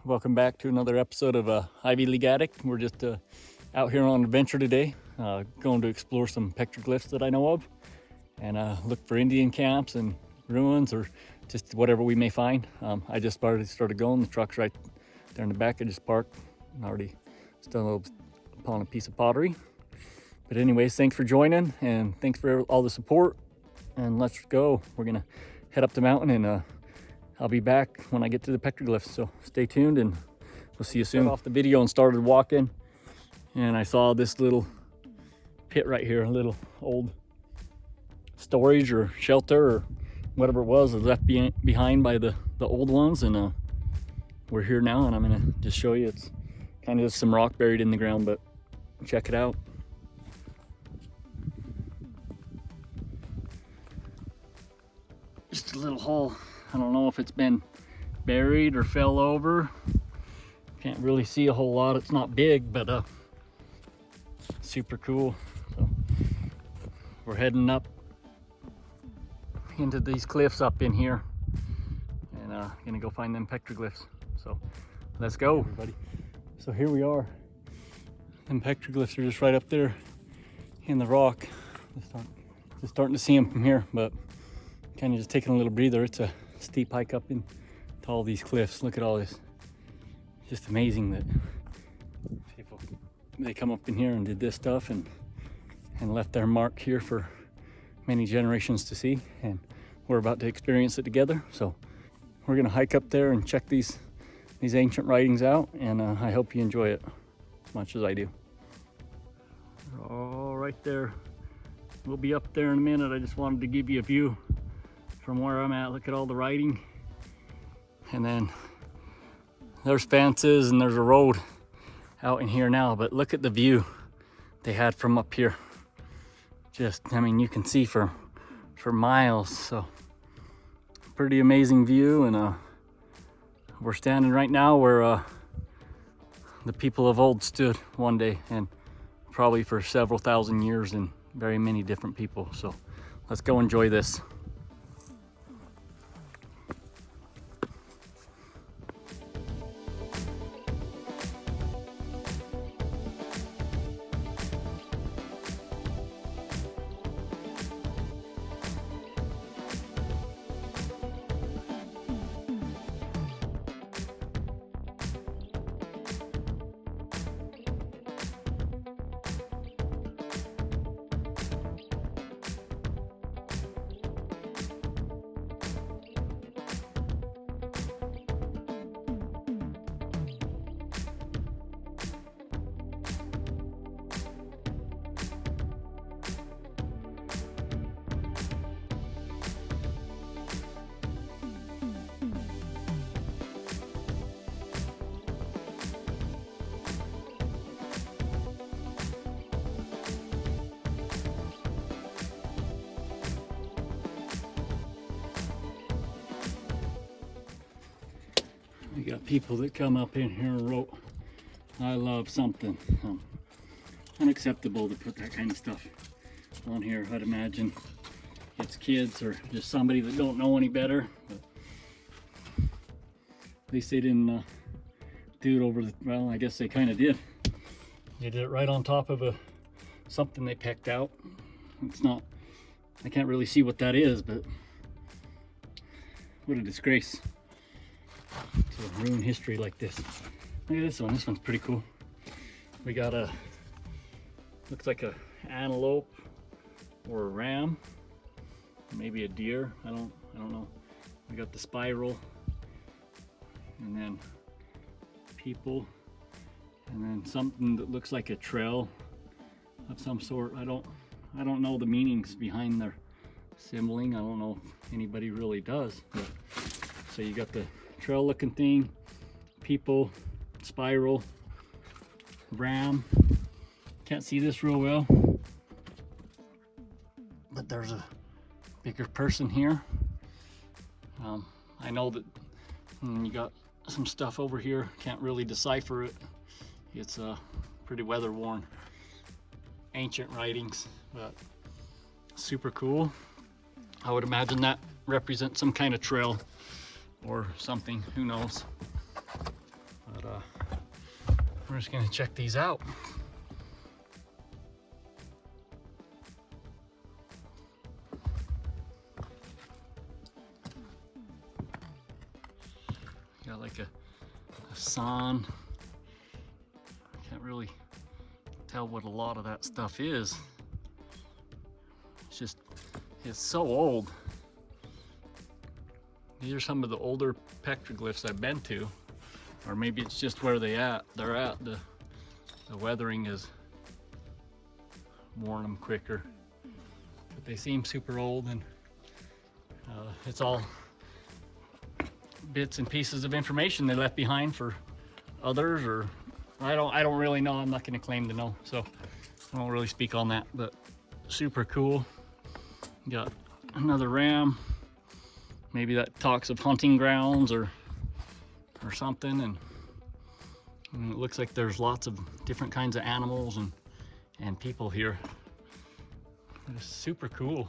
Welcome back to another episode of Ivy League Addict. We're just out here on an adventure today, going to explore some petroglyphs that I know of and look for Indian camps and ruins or just whatever we may find. I just started going. The truck's right there in the back. I just parked and already stumbled upon a piece of pottery. But anyways, thanks for joining and thanks for all the support. And let's go. We're gonna head up the mountain and I'll be back when I get to the petroglyphs, so stay tuned and we'll see you soon. Got off the video and started walking, and I saw this little pit right here, a little old storage or shelter or whatever it was left behind by the old ones, and we're here now, and I'm gonna just show you. It's kind of just some rock buried in the ground, but check it out. Just a little hole. I don't know if it's been buried or fell over. Can't really see a whole lot. It's not big, but super cool. So we're heading up into these cliffs up in here and gonna go find them petroglyphs. So let's go, everybody. So here we are. Them petroglyphs are just right up there in the rock. Just starting to see them from here, but kind of just taking a little breather. It's a steep hike up into all these cliffs. Look at all this. Just amazing that people, they come up in here and did this stuff and left their mark here for many generations to see, and we're about to experience it together. So we're gonna hike up there and check these ancient writings out, and I hope you enjoy it as much as I do. All right there. We'll be up there in a minute. I just wanted to give you a view from where I'm at. Look at all the writing, and then there's fences and there's a road out in here now, but look at the view they had from up here. Just, I mean, you can see for miles. So pretty amazing view, and we're standing right now where the people of old stood one day, and probably for several thousand years, and very many different people. So let's go enjoy this. We got people that come up in here and wrote, "I love something." Unacceptable to put that kind of stuff on here. I'd imagine it's kids or just somebody that don't know any better. But at least they didn't do it over the, well, I guess they kind of did. They did it right on top of something they picked out. It's not, I can't really see what that is, but what a disgrace to ruin history like this. Look at this one. This one's pretty cool. We got looks like a antelope or a ram, maybe a deer. I don't know. We got the spiral, and then people, and then something that looks like a trail of some sort. I don't know the meanings behind their symboling. I don't know if anybody really does. But, so you got the trail looking thing, people, spiral, ram. Can't see this real well, but there's a bigger person here. I know that you got some stuff over here. Can't really decipher it. It's pretty weather worn, ancient writings, but super cool. I would imagine that represents some kind of trail or something, who knows. we're just gonna check these out. Got like a sun. Can't really tell what a lot of that stuff is. It's so old. These are some of the older petroglyphs I've been to, or maybe it's just where they're at. The weathering has worn them quicker, but they seem super old, and it's all bits and pieces of information they left behind for others, or I don't really know. I'm not going to claim to know, so I won't really speak on that. But super cool. Got another ram. Maybe that talks of hunting grounds or something, and it looks like there's lots of different kinds of animals and people here. It's super cool.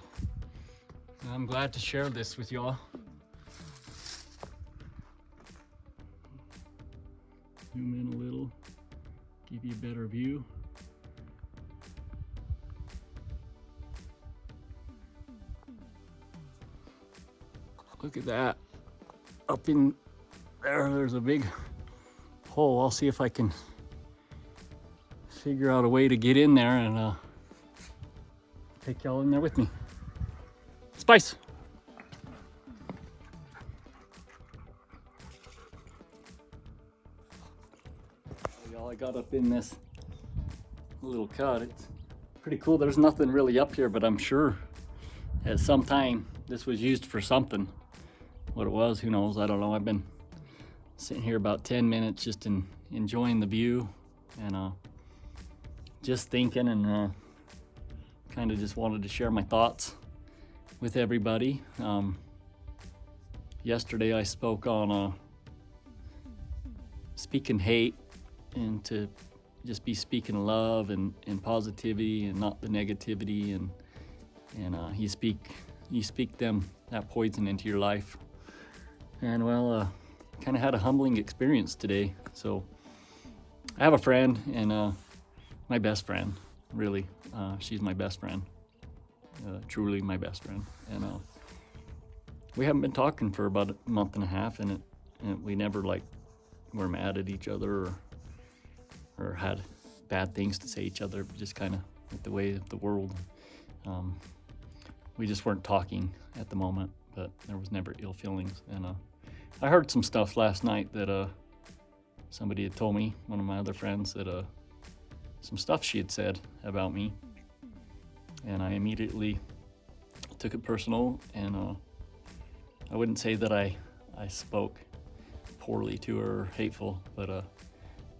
And I'm glad to share this with y'all. Zoom in a little, give you a better view. Look at that. Up in there, there's a big hole. I'll see if I can figure out a way to get in there and take y'all in there with me. Spice! Y'all, I got up in this little cut. It's pretty cool. There's nothing really up here, but I'm sure at some time this was used for something. What it was, who knows? I don't know. I've been sitting here about 10 minutes just enjoying the view and just thinking, and kind of just wanted to share my thoughts with everybody. Yesterday I spoke on speaking hate, and to just be speaking love and positivity and not the negativity, and you speak that poison into your life. And well, kind of had a humbling experience today. So I have a friend, and my best friend, really. She's my best friend, truly my best friend. And we haven't been talking for about a month and a half, and we never were mad at each other or had bad things to say each other, just kind of with the way of the world. We just weren't talking at the moment, but there was never ill feelings. And I heard some stuff last night that somebody had told me, one of my other friends, that some stuff she had said about me, and I immediately took it personal. And I wouldn't say that I spoke poorly to her or hateful, but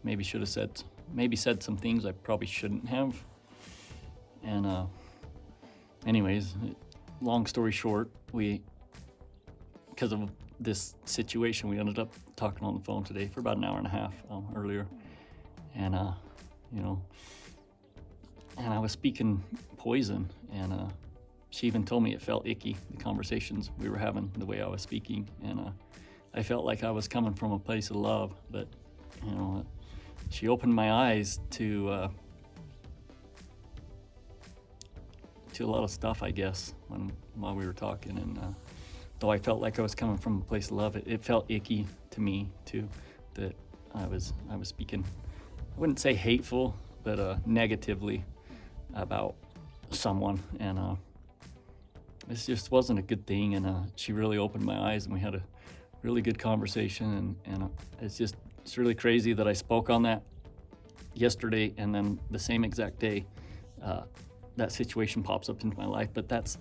maybe said some things I probably shouldn't have. And anyways, long story short, because of this situation, we ended up talking on the phone today for about an hour and a half earlier. And and I was speaking poison, and she even told me it felt icky, the conversations we were having, the way I was speaking. And I felt like I was coming from a place of love, but she opened my eyes to a lot of stuff, I guess, while we were talking. And though I felt like I was coming from a place of love, it felt icky to me too, that I was speaking, I wouldn't say hateful, but negatively about someone. And this just wasn't a good thing. And she really opened my eyes, and we had a really good conversation. And it's really crazy that I spoke on that yesterday, and then the same exact day that situation pops up into my life. But that's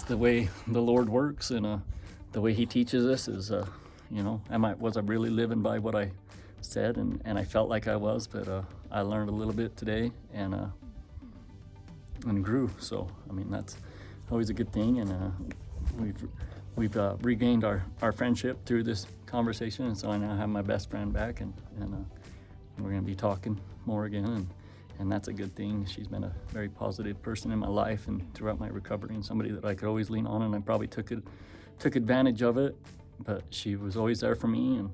the way the Lord works, and the way He teaches us is, was I really living by what I said? And I felt like I was, but I learned a little bit today, and grew. So I mean, that's always a good thing. And we've regained our friendship through this conversation, and so I now have my best friend back, and we're gonna be talking more again, and that's a good thing. She's been a very positive person in my life and throughout my recovery, and somebody that I could always lean on, and I probably took advantage of it, but she was always there for me.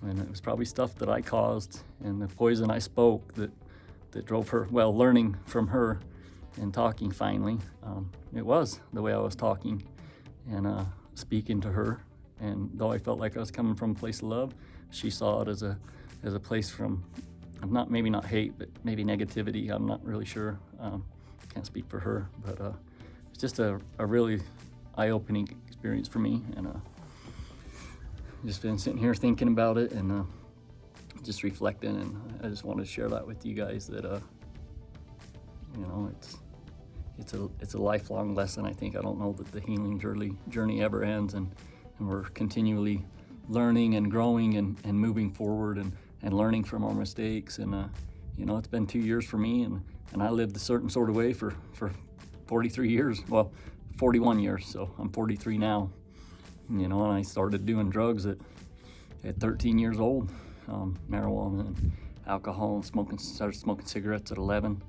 And it was probably stuff that I caused and the poison I spoke that drove her, well, learning from her and talking finally. It was the way I was talking and speaking to her. And though I felt like I was coming from a place of love, she saw it as a place from, maybe not hate, but maybe negativity. I'm not really sure. Can't speak for her, but it's just a really eye-opening experience for me. And just been sitting here thinking about it and just reflecting, and I just wanted to share that with you guys that you know, it's a lifelong lesson. I think I don't know that the healing journey ever ends, and we're continually learning and growing and moving forward and learning from our mistakes. And you know, it's been 2 years for me, and I lived a certain sort of way for 43 years, well, 41 years, so I'm 43 now. You know, and I started doing drugs at 13 years old, marijuana and alcohol, and started smoking cigarettes at 11.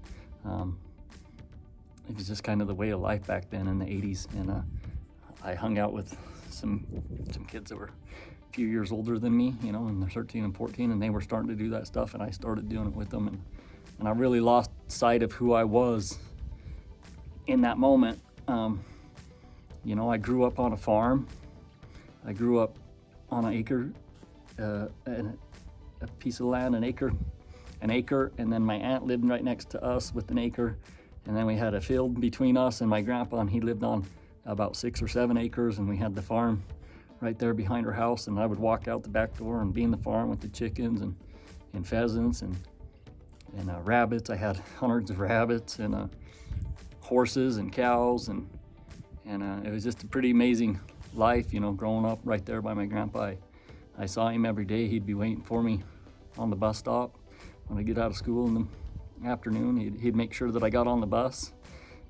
It was just kind of the way of life back then in the 80s. And I hung out with some kids that were a few years older than me, you know, and they're 13 and 14, and they were starting to do that stuff, and I started doing it with them. And I really lost sight of who I was in that moment. You know, I grew up on a farm. I grew up on an acre, and a piece of land, an acre, and then my aunt lived right next to us with an acre, and then we had a field between us and my grandpa, and he lived on about 6 or 7 acres, and we had the farm right there behind our house, and I would walk out the back door and be in the farm with the chickens and pheasants and rabbits. I had hundreds of rabbits and horses and cows, and it was just a pretty amazing life, you know, growing up right there by my grandpa. I saw him every day. He'd be waiting for me on the bus stop when I get out of school in the afternoon. He'd make sure that I got on the bus.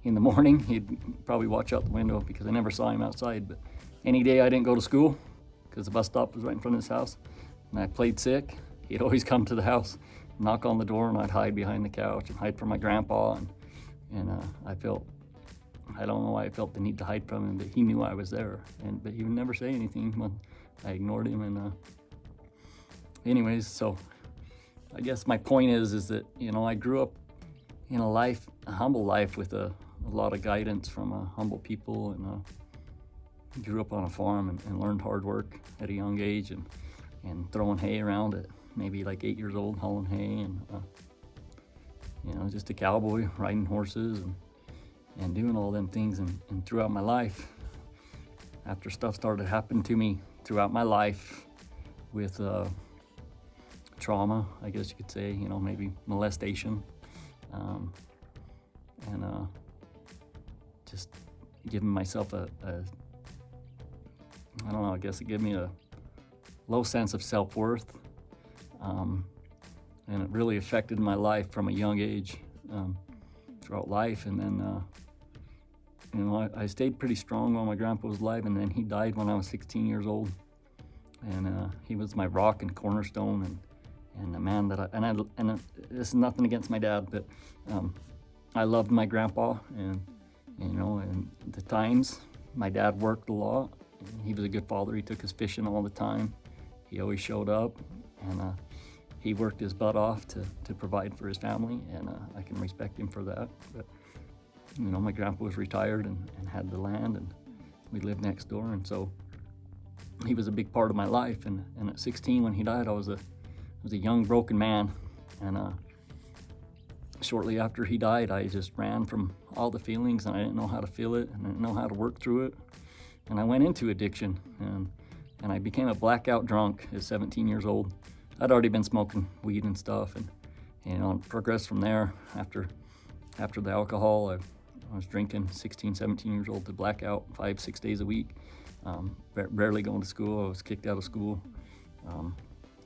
In the morning, he'd probably watch out the window because I never saw him outside. But any day I didn't go to school because the bus stop was right in front of his house and I played sick, he'd always come to the house, knock on the door, and I'd hide behind the couch and hide from my grandpa. And I don't know why I felt the need to hide from him, but he knew I was there. But he would never say anything when I ignored him. And anyways, so I guess my point is that, you know, I grew up in a humble life with a lot of guidance from humble people, and grew up on a farm and learned hard work at a young age, and throwing hay around at maybe like 8 years old, hauling hay, and you know, just a cowboy riding horses and doing all them things. And throughout my life, after stuff started happening to me throughout my life with trauma, I guess you could say, you know, maybe molestation, and just giving myself I don't know, I guess it gave me a low sense of self-worth, and it really affected my life from a young age, throughout life. And then you know, I stayed pretty strong while my grandpa was alive, and then he died when I was 16 years old. And he was my rock and cornerstone, and the man that this is nothing against my dad, but I loved my grandpa, and you know, and the times my dad worked a lot. He was a good father. He took us fishing all the time. He always showed up, and he worked his butt off to provide for his family, and I can respect him for that. But you know, my grandpa was retired and had the land, and we lived next door, and so he was a big part of my life. And at 16 when he died, I was a young broken man, and shortly after he died, I just ran from all the feelings, and I didn't know how to feel it, and I didn't know how to work through it, and I went into addiction, and I became a blackout drunk at 17 years old. I'd already been smoking weed and stuff, and you know, progressed from there. After the alcohol, I was drinking 16, 17 years old to blackout 5-6 days a week, barely going to school. I was kicked out of school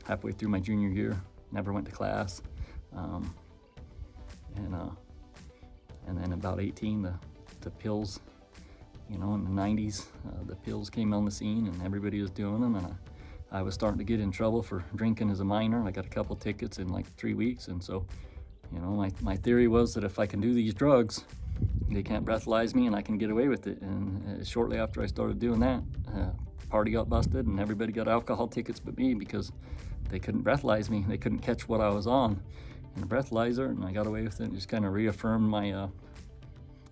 halfway through my junior year, never went to class. And then about 18, the pills, you know, in the 90s, the pills came on the scene, and everybody was doing them, and I was starting to get in trouble for drinking as a minor. I got a couple tickets in like 3 weeks, and so, you know, my theory was that if I can do these drugs, they can't breathalyze me and I can get away with it. And shortly after I started doing that, party got busted, and everybody got alcohol tickets but me, because they couldn't breathalyze me. They couldn't catch what I was on in a breathalyzer, and I got away with it. Just kind of reaffirmed my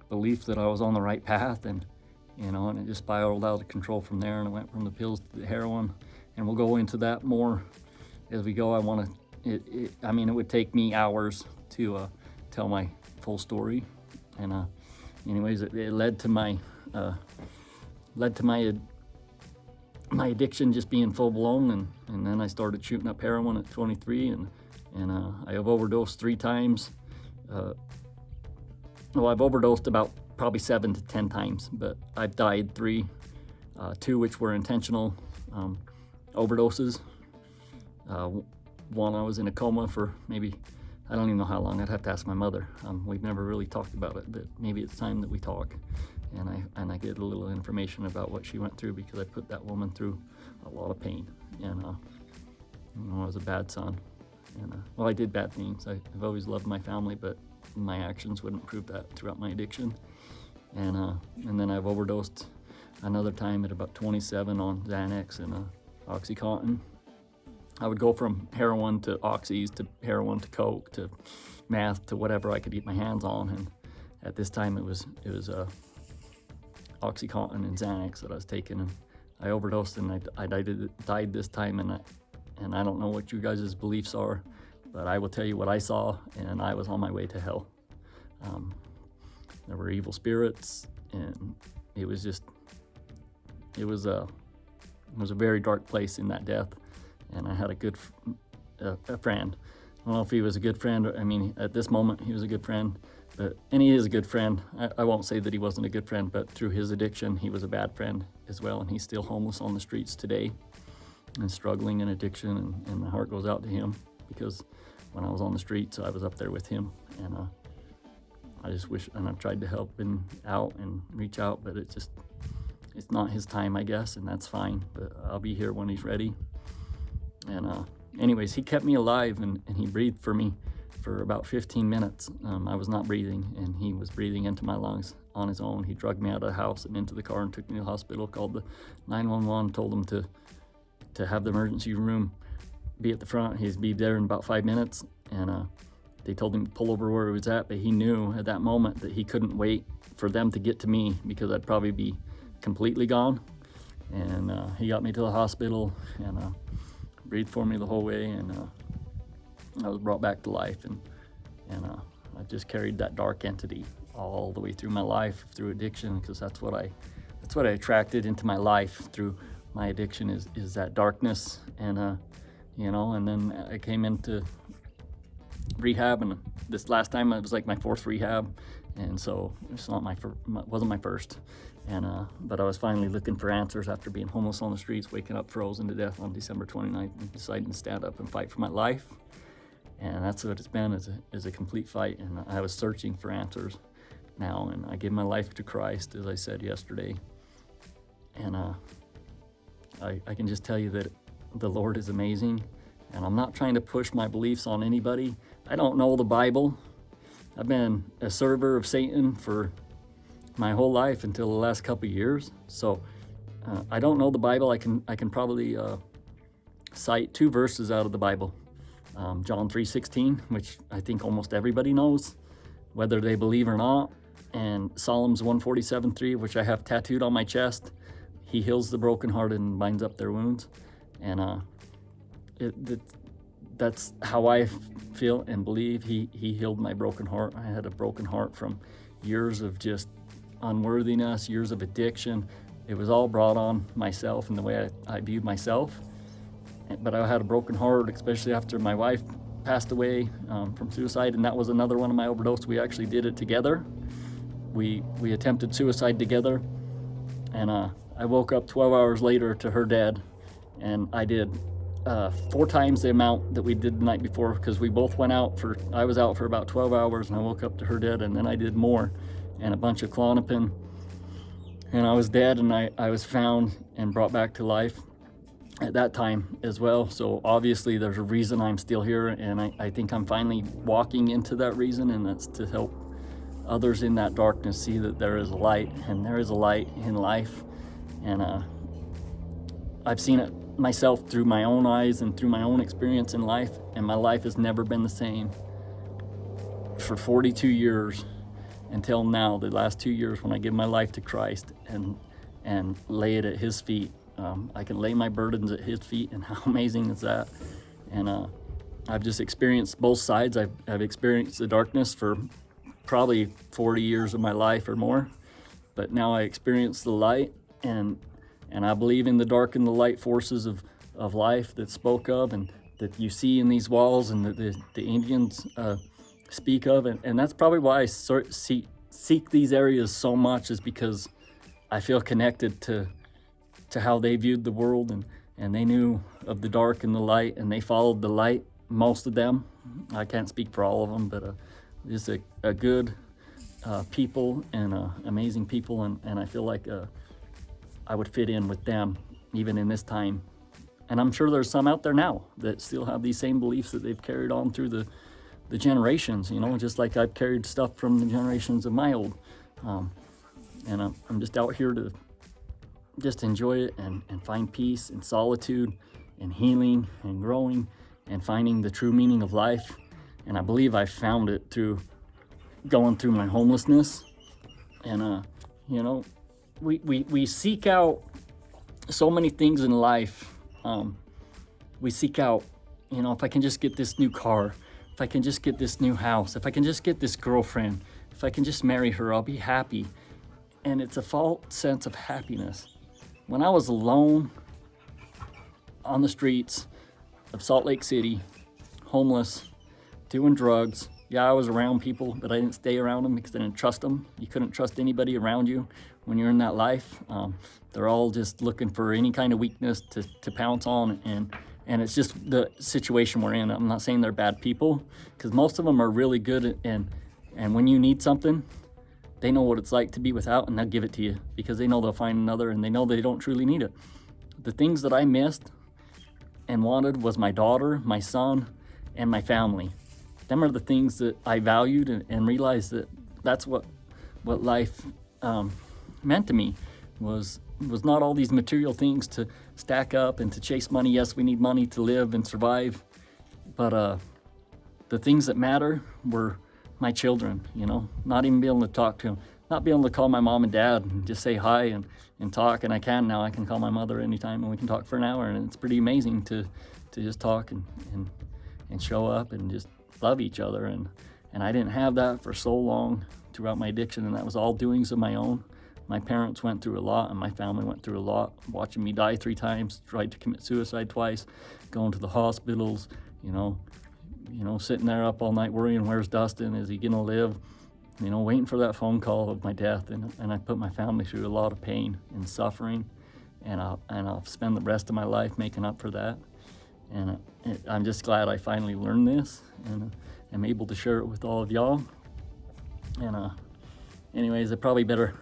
belief that I was on the right path, and and it just spiraled out of control from there, and it went from the pills to the heroin, and we'll go into that more as we go. I mean, it would take me hours to tell my full story, and anyways, it led to my my addiction just being full blown, and then I started shooting up heroin at 23, and I have overdosed 3 times. Well, I've overdosed about probably 7 to 10 times, but I've died 3, 2 which were intentional overdoses. One, I was in a coma for maybe, I don't even know how long. I'd have to ask my mother. We've never really talked about it, but maybe it's time that we talk, and I get a little information about what she went through, because I put that woman through a lot of pain, and I was a bad son, and well, I did bad things. I've always loved my family, but my actions wouldn't prove that throughout my addiction, and then I've overdosed another time at about 27 on Xanax and OxyContin. I would go from heroin to oxys to heroin to coke to meth to whatever I could get my hands on, and at this time it was OxyContin and Xanax that I was taking, and I overdosed, and I died this time, and I don't know what you guys' beliefs are, but I will tell you what I saw, and I was on my way to hell. There were evil spirits, and it was a very dark place in that death. And I had a friend. I don't know if he was a good friend. I mean, at this moment, he was a good friend, and he is a good friend. I won't say that he wasn't a good friend, but through his addiction, he was a bad friend as well. And he's still homeless on the streets today and struggling in addiction. And my heart goes out to him, because when I was on the streets, I was up there with him. And I just wish, and I've tried to help him out and reach out, but it's not his time, I guess, and that's fine. But I'll be here when he's ready. And anyways, he kept me alive, and he breathed for me for about 15 minutes. I was not breathing, and he was breathing into my lungs on his own. He drugged me out of the house and into the car and took me to the hospital, called the 911, told them to have the emergency room be at the front. He'd be there in about 5 minutes, and they told him to pull over where he was at, but he knew at that moment that he couldn't wait for them to get to me, because I'd probably be completely gone. And he got me to the hospital, and breathed for me the whole way, and I was brought back to life, and I just carried that dark entity all the way through my life, through addiction, because that's what I attracted into my life through my addiction is that darkness, and and then I came into rehab, and this last time it was like my 4th rehab, and so it's not wasn't my first. And but I was finally looking for answers after being homeless on the streets, waking up frozen to death on December 29th, and deciding to stand up and fight for my life. And that's what it's been, is a complete fight. And I was searching for answers now, and I gave my life to Christ, as I said yesterday. And I can just tell you that the Lord is amazing, and I'm not trying to push my beliefs on anybody. I don't know the Bible. I've been a server of Satan for my whole life until the last couple of years. So I don't know the Bible. I can probably cite 2 verses out of the Bible. John 3:16, which I think almost everybody knows, whether they believe or not. And Psalms 147:3, which I have tattooed on my chest. He heals the brokenhearted and binds up their wounds. And that's how I feel and believe. He healed my broken heart. I had a broken heart from years of just unworthiness, years of addiction. It was all brought on myself and the way I viewed myself. But I had a broken heart, especially after my wife passed away from suicide, and that was another one of my overdoses. We actually did it together. We attempted suicide together, and I woke up 12 hours later to her dead, and I did 4 times the amount that we did the night before, because we both went out I was out for about 12 hours, and I woke up to her dead, and then I did more, and a bunch of Klonopin, and I was dead, and I was found and brought back to life at that time as well. So obviously there's a reason I'm still here, and I think I'm finally walking into that reason, and that's to help others in that darkness see that there is a light, and there is a light in life. And I've seen it myself through my own eyes and through my own experience in life, and my life has never been the same. For 42 years until now, the last 2 years when I give my life to Christ and lay it at his feet. I can lay my burdens at his feet, and how amazing is that? And I've just experienced both sides. I've experienced the darkness for probably 40 years of my life or more, but now I experience the light, and I believe in the dark and the light forces of life that spoke of and that you see in these walls and that the Indians speak of. And that's probably why I seek these areas so much, is because I feel connected to how they viewed the world, and they knew of the dark and the light, and they followed the light, most of them. I can't speak for all of them, but just a good people and amazing people, and I feel like I would fit in with them even in this time. And I'm sure there's some out there now that still have these same beliefs that they've carried on through the generations, just like I've carried stuff from the generations of my old. And I'm just out here to just enjoy it and find peace and solitude and healing and growing and finding the true meaning of life. And I believe I found it through going through my homelessness. And we seek out so many things in life. We seek out, if I can just get this new car, if I can just get this new house, if I can just get this girlfriend, if I can just marry her, I'll be happy. And it's a false sense of happiness. When I was alone on the streets of Salt Lake City, homeless, doing drugs, yeah, I was around people, but I didn't stay around them because I didn't trust them. You couldn't trust anybody around you when you're in that life. They're all just looking for any kind of weakness to pounce on, and it's just the situation we're in. I'm not saying they're bad people, because most of them are really good, and when you need something, they know what it's like to be without, and they'll give it to you because they know they'll find another, and they know they don't truly need it. The things that I missed and wanted was my daughter, my son, and my family. Them are the things that I valued and realized that that's what life meant to me, was not all these material things to stack up and to chase money. Yes, we need money to live and survive, but the things that matter were my children, not even being able to talk to them, not being able to call my mom and dad and just say hi and talk. And I can now. I can call my mother anytime and we can talk for an hour, and it's pretty amazing to just talk and show up and just love each other. And I didn't have that for so long throughout my addiction, and that was all doings of my own. My parents went through a lot, and my family went through a lot, watching me die 3 times, tried to commit suicide twice, going to the hospitals, sitting there up all night worrying, where's Dustin? Is he gonna live? Waiting for that phone call of my death. And I put my family through a lot of pain and suffering, and I'll spend the rest of my life making up for that. And I'm just glad I finally learned this, and I'm able to share it with all of y'all. And anyways, I probably better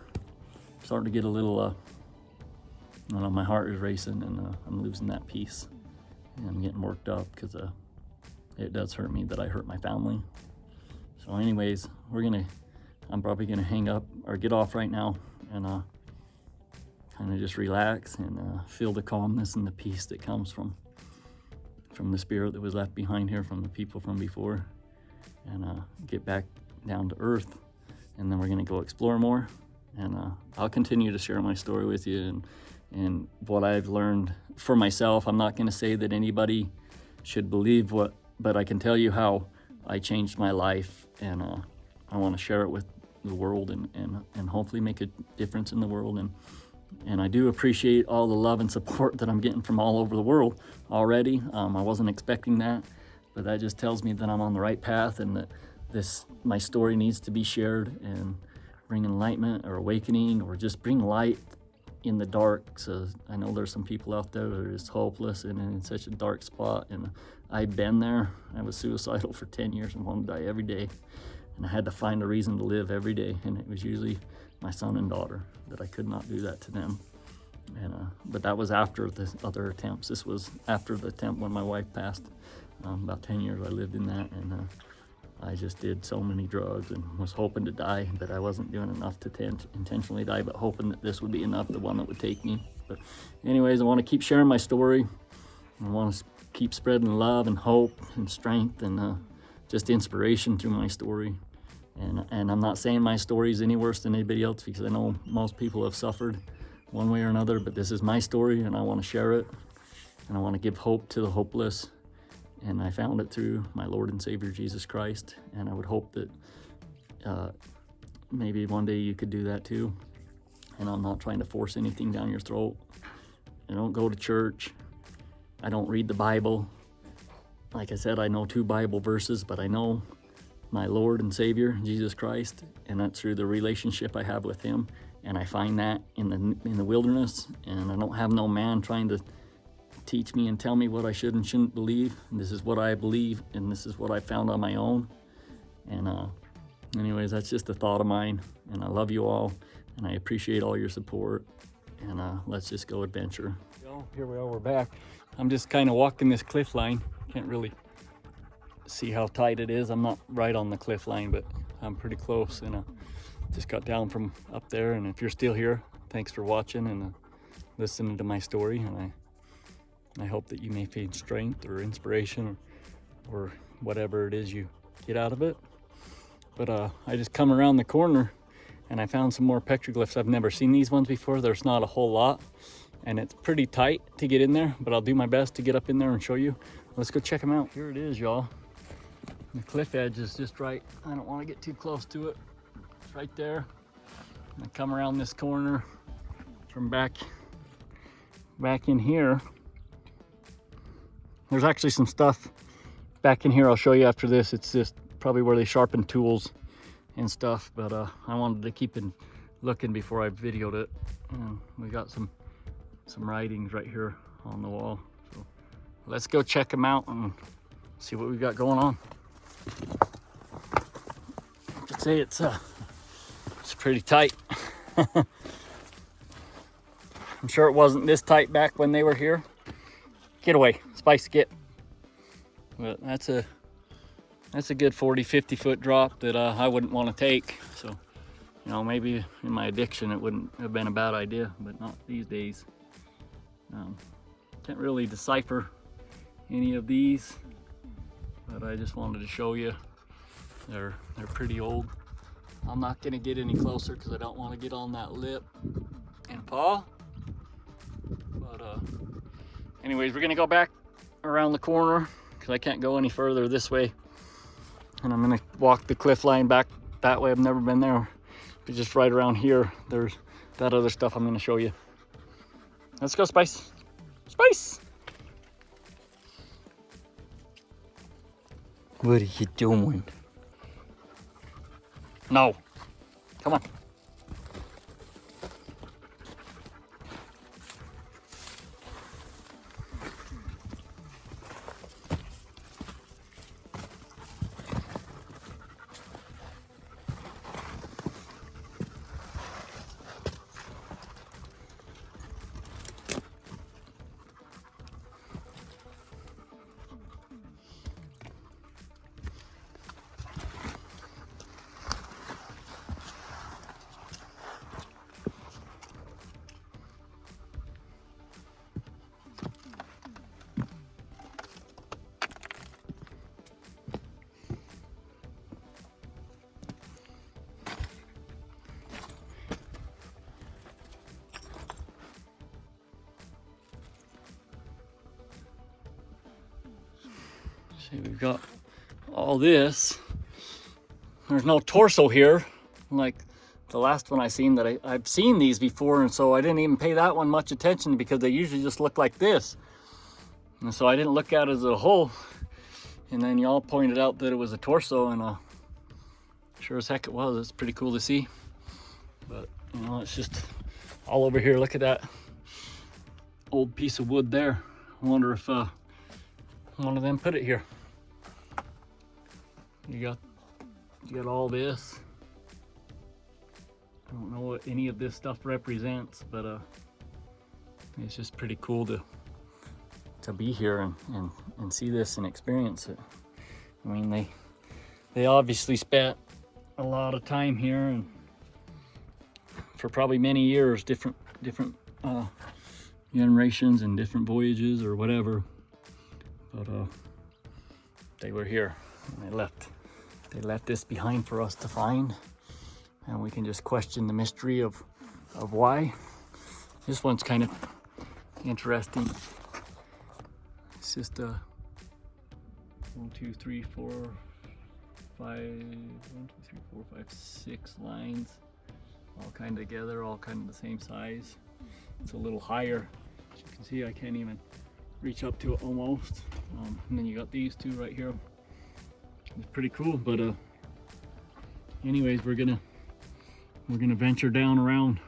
start to get a little, my heart is racing, and I'm losing that peace, and I'm getting worked up because it does hurt me that I hurt my family. So anyways, I'm probably gonna hang up or get off right now, and kind of just relax and feel the calmness and the peace that comes from the spirit that was left behind here from the people from before, and get back down to earth. And then we're gonna go explore more, and I'll continue to share my story with you and what I've learned for myself. I'm not gonna say that anybody should believe but I can tell you how I changed my life, and I want to share it with the world and hopefully make a difference in the world. And I do appreciate all the love and support that I'm getting from all over the world already. I wasn't expecting that, but that just tells me that I'm on the right path, and that my story needs to be shared and bring enlightenment or awakening, or just bring light in the dark. So I know there's some people out there that are just hopeless and in such a dark spot, and I've been there. I was suicidal for 10 years and wanted to die every day, and I had to find a reason to live every day, and it was usually my son and daughter, that I could not do that to them. And but that was after the other attempts. This was after the attempt when my wife passed. About 10 years I lived in that, and I just did so many drugs and was hoping to die, but I wasn't doing enough to intentionally die, but hoping that this would be enough, the one that would take me. But anyways, I want to keep sharing my story. I want to keep spreading love and hope and strength and just inspiration through my story. And I'm not saying my story is any worse than anybody else, because I know most people have suffered one way or another, but this is my story and I want to share it, and I want to give hope to the hopeless. And I found it through my Lord and Savior Jesus Christ, and I would hope that maybe one day you could do that too. And I'm not trying to force anything down your throat. I don't go to church. I don't read the Bible. Like I said, I know 2 Bible verses, but I know my Lord and Savior, Jesus Christ, and that's through the relationship I have with him. And I find that in the wilderness, and I don't have no man trying to teach me and tell me what I should and shouldn't believe. And this is what I believe, and this is what I found on my own. And anyways, that's just a thought of mine, and I love you all, and I appreciate all your support, and let's just go adventure. Here we are, we're back. I'm just kind of walking this cliff line. Can't really see how tight it is. I'm not right on the cliff line, but I'm pretty close, and just got down from up there. And if you're still here, thanks for watching and listening to my story, and I hope that you may find strength or inspiration or whatever it is you get out of it. But I just come around the corner and I found some more petroglyphs. I've never seen these ones before. There's not a whole lot, and it's pretty tight to get in there, but I'll do my best to get up in there and show you. Let's go check them out. Here it is, y'all. The cliff edge is just right. I don't want to get too close to it. It's right there. I come around this corner from back in here. There's actually some stuff back in here I'll show you after this. It's just probably where they sharpen tools and stuff, but I wanted to keep looking before I videoed it. And we got some writings right here on the wall. So let's go check them out and see what we got going on. I could say it's pretty tight. I'm sure it wasn't this tight back when they were here. Get away, Spice, get. But that's a good 40-50 foot drop that I wouldn't want to take. So, you know, maybe in my addiction it wouldn't have been a bad idea, but not these days. Can't really decipher any of these, but I just wanted to show you. They're pretty old. I'm not gonna get any closer because I don't want to get on that lip and paw. But anyways, we're gonna go back around the corner because I can't go any further this way. And I'm gonna walk the cliff line back that way. I've never been there. But just right around here, there's that other stuff I'm gonna show you. Let's go, Spice. Spice! What are you doing? No. Come on. See, we've got all this. There's no torso here, like the last one I seen that I've seen these before, and so I didn't even pay that one much attention because they usually just look like this. And so I didn't look at it as a whole. And then y'all pointed out that it was a torso, and sure as heck it was. It's pretty cool to see. But you know, it's just all over here. Look at that old piece of wood there. I wonder if one of them put it here. You got all this. I don't know what any of this stuff represents, but it's just pretty cool to be here and see this and experience it. I mean, they obviously spent a lot of time here, and for probably many years, different generations and different voyages or whatever. but they were here and they left this behind for us to find, and we can just question the mystery of why. This one's kind of interesting. It's just 1, 2, 3, 4, 5, 1, 2, 3, 4, 5, 6 lines, all kind of together, all kind of the same size. It's a little higher. As you can see, I can't even reach up to it almost. And then you got these two right here. It's pretty cool, but anyways, we're gonna venture down around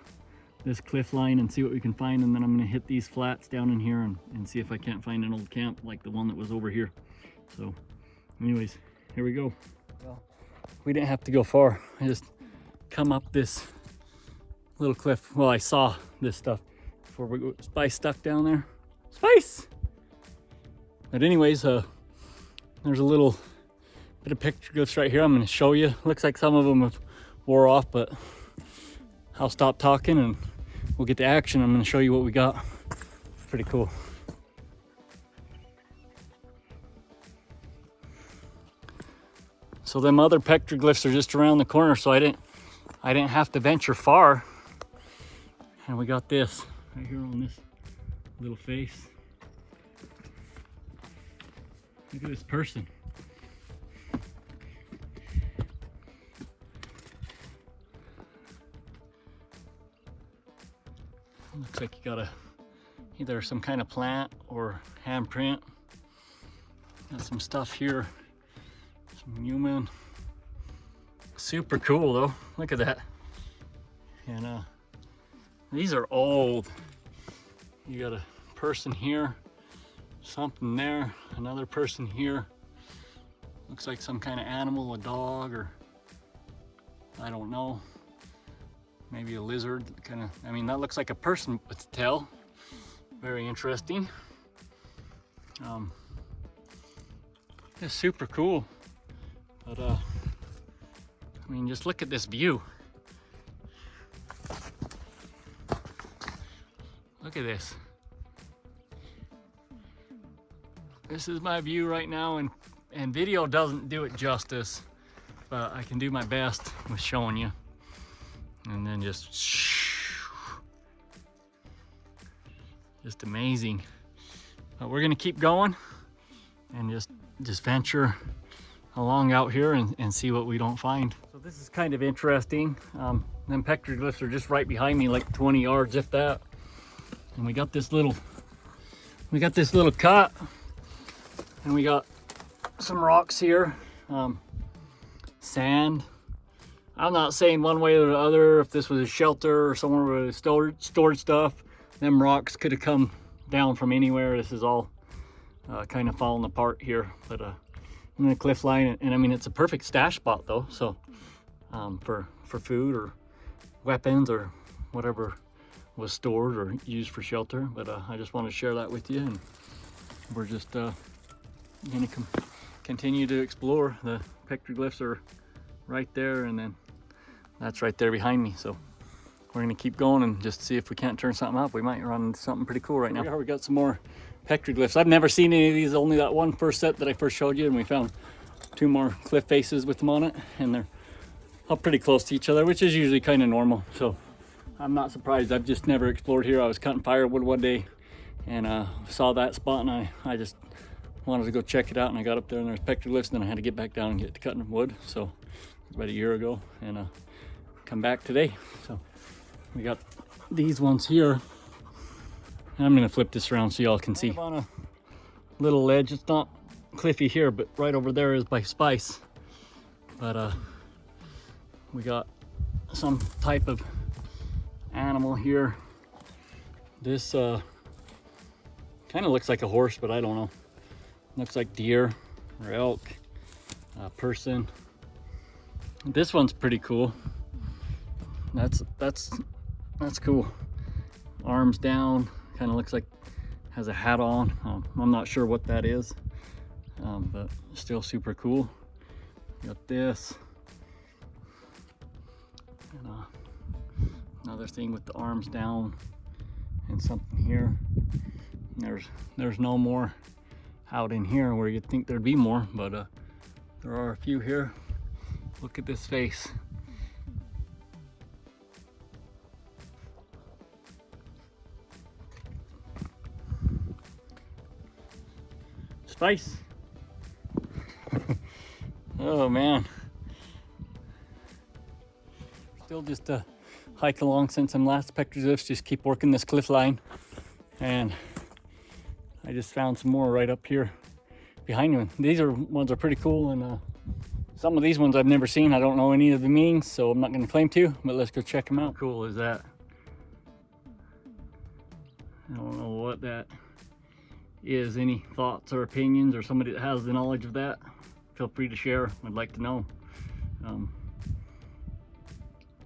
this cliff line and see what we can find, and then I'm gonna hit these flats down in here and see if I can't find an old camp like the one that was over here. So anyways, here we go. Well, we didn't have to go far. I just come up this little cliff. Well, I saw this stuff before we go. Spice stuck down there. Spice! But anyways, there's a little bit of petroglyphs right here. I'm gonna show you. Looks like some of them have wore off, but I'll stop talking and we'll get to action. I'm gonna show you what we got. Pretty cool. So them other petroglyphs are just around the corner, so I didn't have to venture far. And we got this right here on this little face. Look at this person. Looks like you got either some kind of plant or handprint. Got some stuff here, some human. Super cool though. Look at that. And these are old. You got a person here, something there, another person here. Looks like some kind of animal, a dog, or I don't know. Maybe a lizard, kind of. I mean, that looks like a person with a tail. Very interesting. It's super cool. But I mean, just look at this view. Look at this. This is my view right now, and video doesn't do it justice, but I can do my best with showing you. And then just amazing. But we're gonna keep going and just venture along out here and see what we don't find. So this is kind of interesting. Them petroglyphs are just right behind me, like 20 yards, if that. And we got this little cut, and we got some rocks here, sand. I'm not saying one way or the other if this was a shelter or somewhere where they stored stuff. Them rocks could have come down from anywhere. This is all kind of falling apart here, but in the cliff line, and I mean, it's a perfect stash spot though. So for food or weapons or whatever was stored or used for shelter. But I just want to share that with you, and we're just gonna continue to explore. The petroglyphs are right there, and then that's right there behind me. So we're gonna keep going and just see if we can't turn something up. We might run into something pretty cool right now. We got some more petroglyphs. I've never seen any of these, only that one first set that I first showed you, and we found 2 more cliff faces with them on it, and they're all pretty close to each other, which is usually kind of normal. So I'm not surprised. I've just never explored here. I was cutting firewood one day and saw that spot, and I just wanted to go check it out, and I got up there and there's petroglyphs, and then I had to get back down and get to cutting wood. So about a year ago, and come back today. So we got these ones here. I'm gonna flip this around so y'all can see. On a little ledge. It's not cliffy here, but right over there is by Spice. But we got some type of animal here. This kind of looks like a horse, but I don't know. Looks like deer or elk, person. This one's pretty cool. That's cool. Arms down, kind of looks like has a hat on. I'm not sure what that is, but still super cool. Got this, and another thing with the arms down, and something here. There's no more out in here where you'd think there'd be more, but there are a few here. Look at this face. Spice. Oh man. Still just hike along since some last petroglyphs, just keep working this cliff line. And I just found some more right up here behind me. These ones are pretty cool, and some of these ones I've never seen. I don't know any of the meanings, so I'm not going to claim to, but let's go check them out. How cool is that? I don't know what that is. Any thoughts or opinions, or somebody that has the knowledge of that, feel free to share. I'd like to know.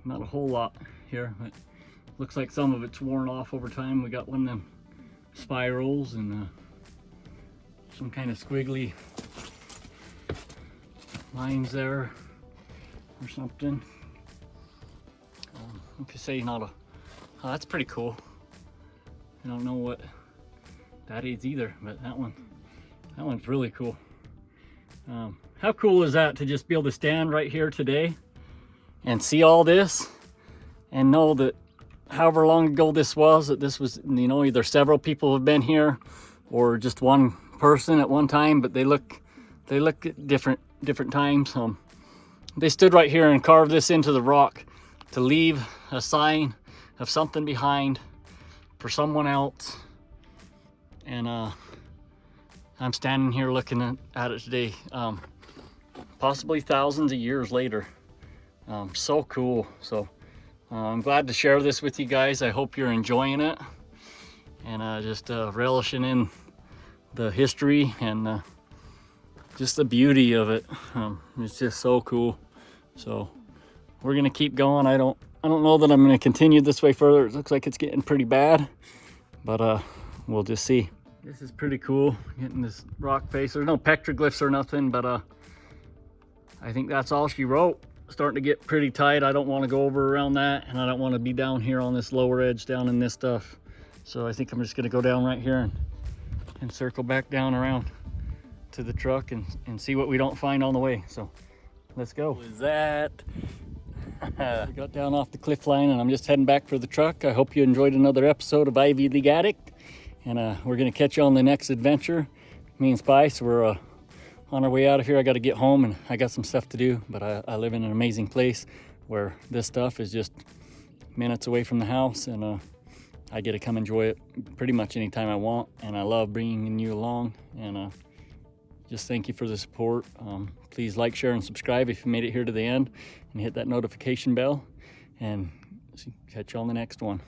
Not a whole lot here, but looks like some of it's worn off over time. We got one of them spirals and some kind of squiggly lines there or something. You could say not a, oh, that's pretty cool. I don't know what that is either, but that one's really cool. How cool is that to just be able to stand right here today and see all this and know that however long ago this was, that this was, you know, either several people have been here or just one person at one time, but they look at different times. They stood right here and carved this into the rock to leave a sign of something behind for someone else. And I'm standing here looking at it today, possibly thousands of years later. So cool. So I'm glad to share this with you guys. I hope you're enjoying it and just relishing in the history and just the beauty of it. It's just so cool. So we're gonna keep going. I don't know that I'm gonna continue this way further. It looks like it's getting pretty bad, but we'll just see. This is pretty cool, getting this rock face. There's no petroglyphs or nothing, but I think that's all she wrote. Starting to get pretty tight. I don't want to go over around that, and I don't want to be down here on this lower edge down in this stuff. So I think I'm just gonna go down right here and circle back down around to the truck and see what we don't find on the way. So let's go. What is that? We got down off the cliff line and I'm just heading back for the truck. I hope you enjoyed another episode of Ivy League Addict, and we're gonna catch you on the next adventure. Me and Spice, we're on our way out of here. I got to get home and I got some stuff to do, but I live in an amazing place where this stuff is just minutes away from the house, and I get to come enjoy it pretty much anytime I want, and I love bringing you along, and just thank you for the support. Please like, share, and subscribe if you made it here to the end, and hit that notification bell, and catch you on the next one.